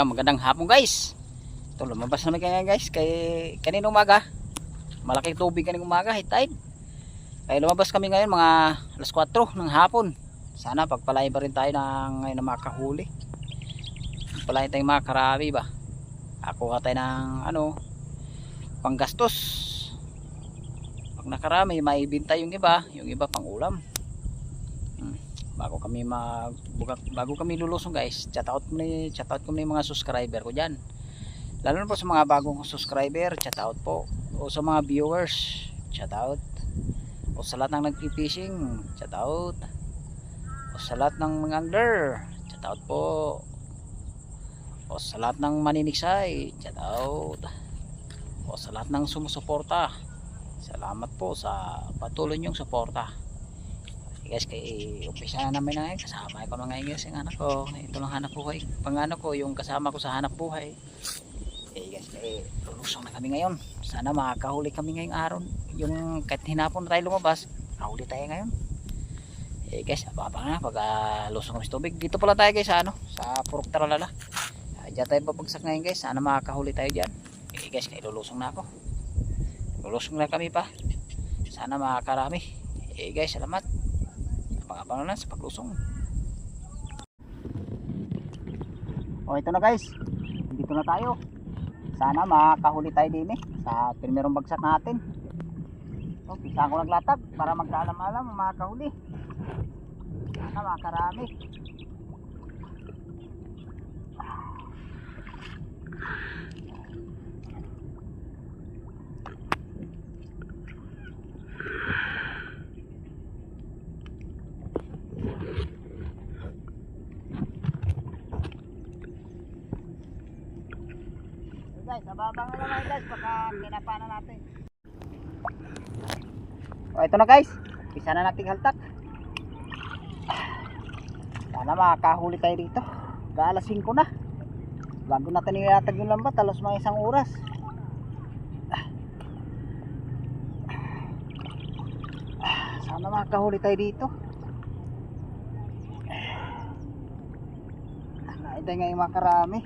Magandang hapon guys. Ito lumabas naman kaya guys kay kanina umaga. Malaking tubig kanina umaga, high tide. Kaya lumabas kami ngayon mga alas 4 ng hapon. Sana pagpalain pa rin tayo ng ngayon na makahuli. Pagpalain tayong makarami ba. Ako tayo ng panggastos. Pag nakarami maibenta yung iba pang ulam. Bago kami lulusong guys, chat out ko na yung mga subscriber ko dyan, lalo na po sa mga bagong subscriber, chat out po, o sa mga viewers, chat out, o sa lahat ng nag-fishing, chat out, o sa lahat ng mga angler, chat out po, o sa lahat ng maniniksay, chat out, o sa lahat ng sumusuporta, salamat po sa patuloy nyong suporta. Guys, kay umpisa na namin na ngayon, kasama ko na ngayon guys yung anak ko. Ito lang hanap buhay, pangano ko yung kasama ko sa hanap buhay. Guys, lulusong na kami ngayon. Sana makakahuli kami ngayong araw. Yung kahit hinapon na tayo lumabas, kahuli tayo ngayon. Guys, ababa na pag lusong kami sa tubig. Dito pala tayo guys sa Purok Taralala. Diyan tayo babagsak ngayon guys, sana makakahuli tayo dyan. Guys, kaya lulusong na ako. Lulusong na kami pa, sana makakarami. Guys, salamat. Pangapano na sa paglusong. Ito na guys, dito na tayo. Sana makahuli tayo din sa primerong bagsak natin. Pisa ko naglatag para magkaalam-alam makahuli. Sana makakarami. Guys, ababang na naman guys baka kinapanan natin. Ito na guys, isa na nating haltak. Sana makakahuli tayo dito. Alas 5 na, bago natin nilatag yung lambat, alas mga 1 oras. Sana makakahuli tayo dito. Naitay nga yung makarami.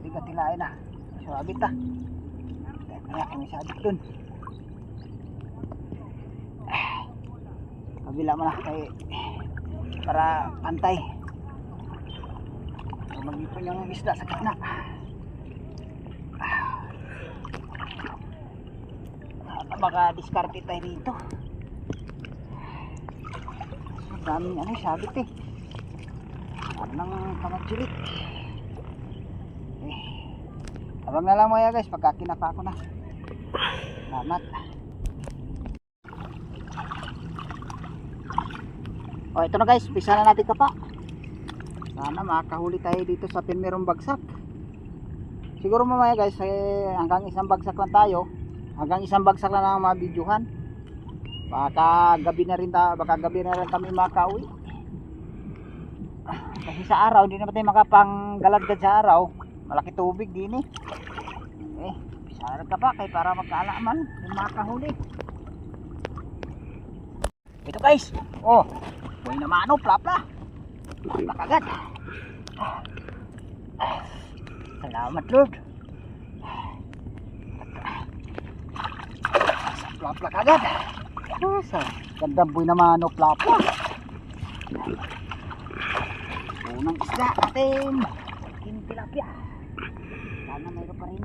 Bigat-hilain na. Sabit na. Kaya kami sabit dun. Kabila mo na para pantay. Mag-ipon yung isda sa gitna. Baka diskarte tayo dito. Daming sabit parang kamatsulit. Abang na lang mo guys pagka kinapa ko na. Salamat. Ito na guys, pisa na natin kapa. Sana makakahuli tayo dito sa primerong bagsak. Siguro mamaya guys hanggang isang bagsak lang tayo. Hanggang isang bagsak lang ang mga videohan. Baka gabi na rin kami makauwi. Kasi sa araw hindi naman tayo makapanggalagad sa araw. Malaki tubig din bisa na ka pa kay para magkaalaman kung makahuli. Ito guys, buhay na mano, plapla kagad. Salamat Lord. Plapla kagad. Gandang buhay na mano, plapla. Unang isda natin, tilapia. Sana mayroon pa rin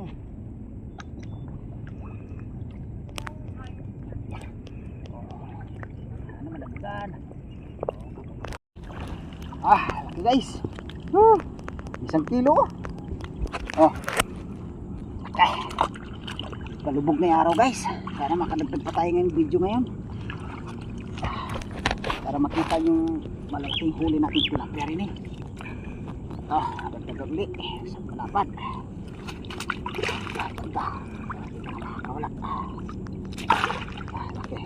sana malagyan. Laki guys. 1 kilo. Okay, kalubog na yung araw guys. Sana makadagdag pa tayo ngayong video ngayon para makita yung malaking huli natin tilapia rin dagdag ulit sa palapan. Ganda nakakawala. Okay,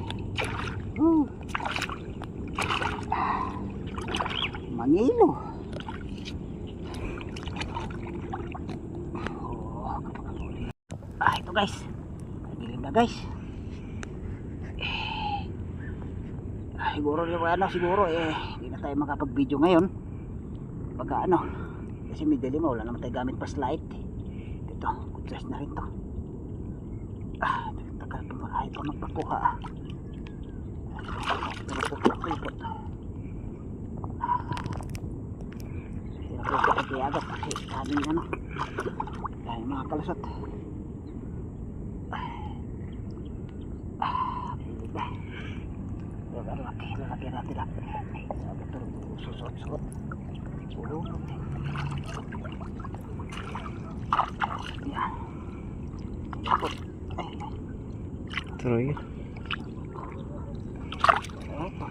mangilo. Ito guys, dilim na guys. Siguro hindi na tayo makapag video ngayon Pagka ano, kasi may dilim, wala naman tayo gamit pa slide. Ito, good size na rin to. Tagal pa maaay pa magpakuha Hirap po pagkayagat kasi sabing ano, dahil mga kalusot. Lalaki natin lang. Sabi ito, susot-susot. Ulunod. Yan. Ikot. Troy. Ito.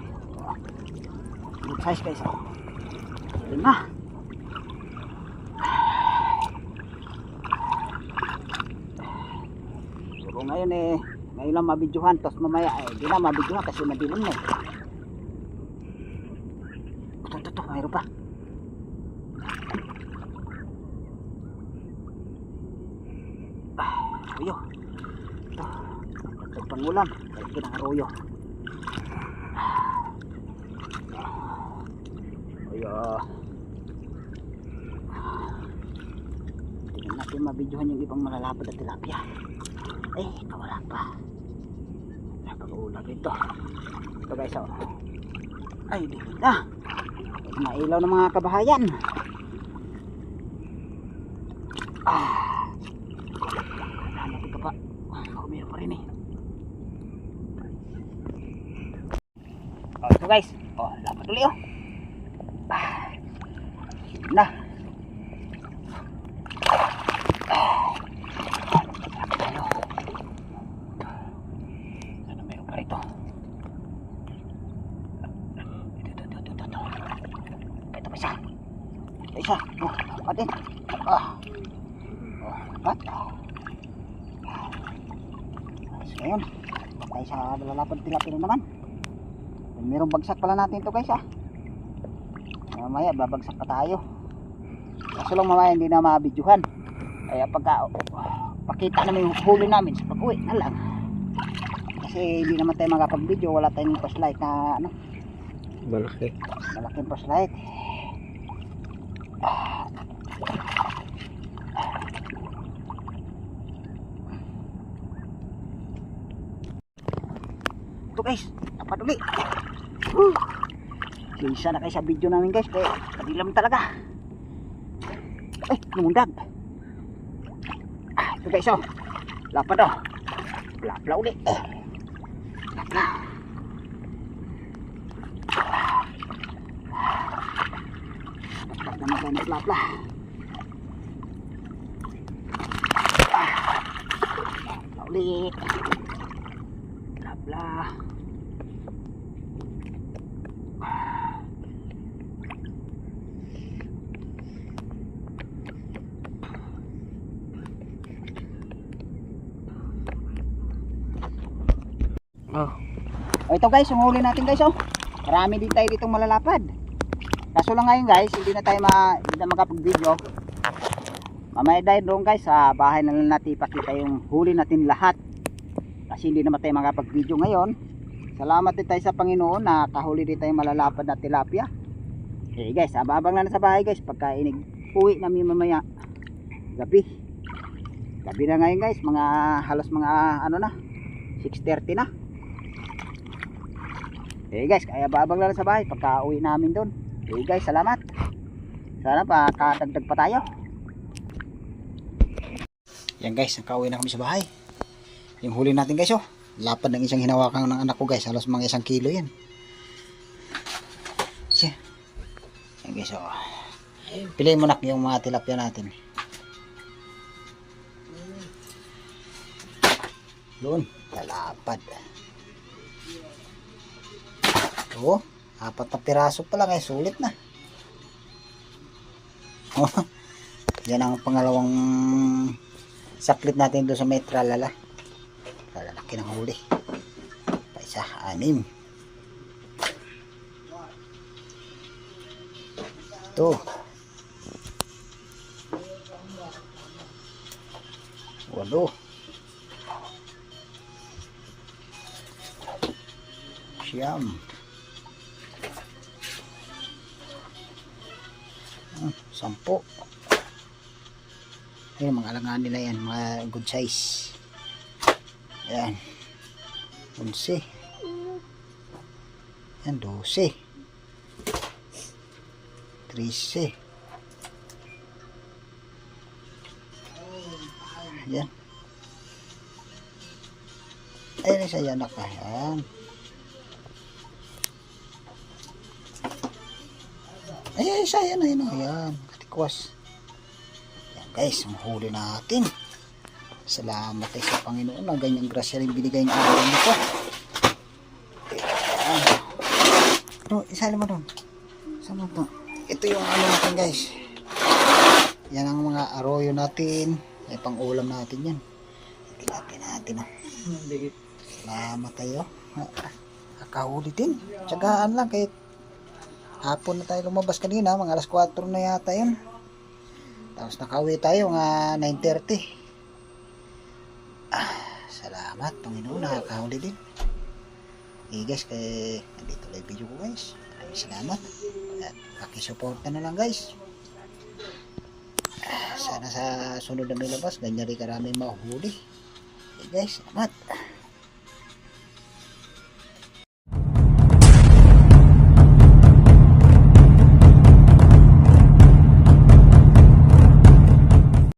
Good size guys. Lima. Pero ngayon ngayon lang mabidyohan, tapos mamaya di na mabidyohan kasi madilim na ito, mayroon pa. Arroyo ito pangulam, ito ng arroyo. Tingnan natin mabidyohan yung ibang malalapad na tilapia. Ito wala pa. Napag-uulap ito. Ito guys, ay di na. Mga ilaw ng mga kabahayan. Hanap ito pa. Kumira pa rin ito guys. Lapat ulit na. Isa. Atin. At. Ngayon. Tayo sa lalapad tilapia naman. Mayroong bagsak pala natin ito guys. Mamaya babagsak pa tayo. Kaso lang mamaya hindi na mabidyohan. Kaya pagka pakita namin yung huli namin sa pag-uwi na lang. Kasi hindi naman tayo makapag-video. Wala tayong flashlight na ano. Malaking flashlight. Ito guys, dapat ulit. Isa na kayo sa video namin guys, kaya kadilam talaga. Lumundag. Ito guys, lapad lapla ulit. Lapla. Dapat naman tayo naglapla. Lapla ulit. Lapla. Ito guys, yung huli natin guys. Marami din tayo ditong malalapad. Kaso lang ngayon guys, hindi na tayo makapag-video. Mamaya dahil doon guys, sa bahay na lang natin ipakita yung huli natin lahat. Kasi hindi naman tayo makapag-video ngayon. Salamat din tayo sa Panginoon na kahuli din tayo malalapad na tilapia. Guys, abang na sa bahay guys. Pagka uwi namin mamaya gabi. Gabi na ngayon guys, halos mga 6:30 na. Guys, kaya babang lang sa bahay pagka uwi namin doon. Guys, salamat. Sana pa kakadagdag pa tayo. Yan guys, nakauwi na kami sa bahay. Yung huli natin guys, lapad ng isang hinawakan ng anak ko guys, halos mga 1 kilo yan. Siya. Yan guys, piliin mo na yung mga tilapia natin. Doon, lalapad. 4 na piraso pa lang, sulit na. Yan ang pangalawang saklit natin doon sa may tralala. Lalaki ng huli. Paisa, 6. Ito. 8. Siyam. 10. Ayun, mga alangan nila yan, mga good size. Ayan. 11. Ayan, 12. 13. Ayan. Ayan, isa yan ako. Ayan. Ayan, isa yan. Ayan, ayan. Katikwas. Ayan guys, ang huli natin. Salamat tayo sa Panginoon na ganyang grasya rin binigay ng araw nito. Ayan. Pero, isa mo doon. Isa mo doon. Ito yung ano natin guys. Yan ang mga arroyo natin. Ay pang ulam natin yan. Tilapia natin. Salamat tayo. Nakahuli din. Tsagaan lang kahit hapon na tayo lumabas kanina. Mga alas 4 na yata yun. Tapos nakauwi tayo nga 9:30. Salamat Panginoon. Nakakahuli din. Okay guys. Kaya nandito lang video ko guys. Maraming salamat. At pakisuporta na lang guys. Sana sa sunod na may labas ganyan rin karami mahuli. Okay guys, salamat.